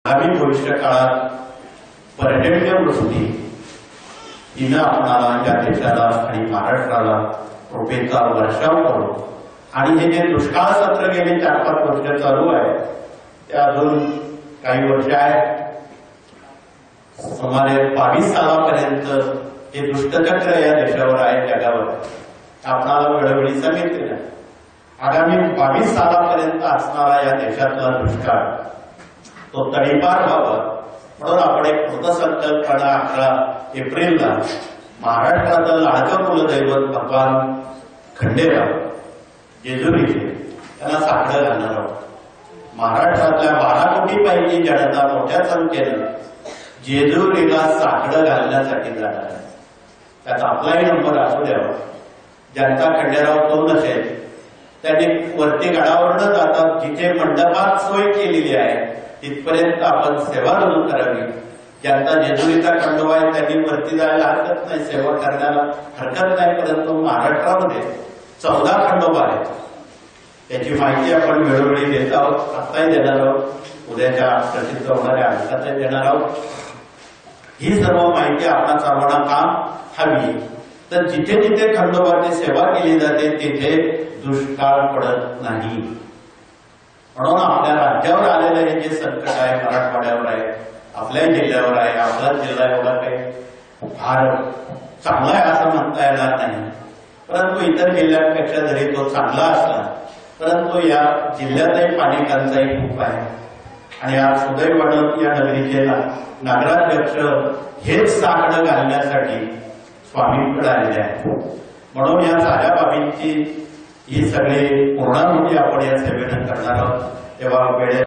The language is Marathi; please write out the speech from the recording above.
आगामी भविष्य काळात पर्यटनवृत्ती हिनं आपणाला या देशाला आणि महाराष्ट्राला कृपेचा वर्षाव करू आणि हे जे दुष्काळ सत्र गेले 4-5 वर्ष चालू आहे ते अजून काही वर्ष आहेत, सुमारे 22 सालापर्यंत हे दुष्टचक्र या देशावर आहे, जगावर आपणाला वेळोवेळी सांगितलेलं आहे. आगामी 22 सालापर्यंत असणारा या देशातला दुष्काळ तो तडीपार व्हावा म्हणून आपण एक कृतसंकल्पना 11 एप्रिलला महाराष्ट्राचं लाडकं कुलदैवत भगवान खंडेराव जेजुरीचे त्यांना साकडं घालणार आहोत. महाराष्ट्रातल्या 12 कोटीपैकी जनता मोठ्या संख्येनं जेजुरीला साकडं घालण्यासाठी जाणार आहे. त्यात आपलाही नंबर असू द्यावा. ज्यांचा खंडेराव तो नसेल त्यांनी वरती गडावरनं जातात, जिथे मंडपात सोय केलेली आहे तिथपर्यंत आपण सेवा रुजू करावी. ज्यांचा जेजुरीचा खंडोबा आहे त्यांनी वरती जायला हरकत नाही, सेवा करण्याला हरकत नाही. परंतु महाराष्ट्रामध्ये 14 खंडोबा आहेत, त्याची माहिती आपण वेळोवेळी देत आहोत, आत्ताही देणार आहोत, उद्याच्या प्रसिद्ध होणाऱ्या अंकातही देणार आहोत. ही सर्व माहिती आपण सर्वांना काम हवी. तर जिथे जिथे खंडोबाची सेवा केली जाते तिथे दुष्काळ पडत नाही. म्हणून आपल्या राज्यावर आलेलं हे जे संकट आहे, मराठवाड्यावर आहे, आपल्या जिल्ह्यावर आहे, आपला जिल्हा एवढा काही फार चांगला आहे असं म्हणता येणार नाही. परंतु इतर जिल्ह्यांपेक्षा जरी तो चांगला असला परंतु या जिल्ह्यातही पाणी टंचाई खूप आहे. आणि आज सुदैवानं या नगरीचे नगराध्यक्ष हेच साकडं घालण्यासाठी स्वामींकडे आलेले आहेत. म्हणून या साऱ्या बाबींची ही सगळी पूर्णाहुती आपण या सेवेनं करणार आहोत. तेव्हा वेळेत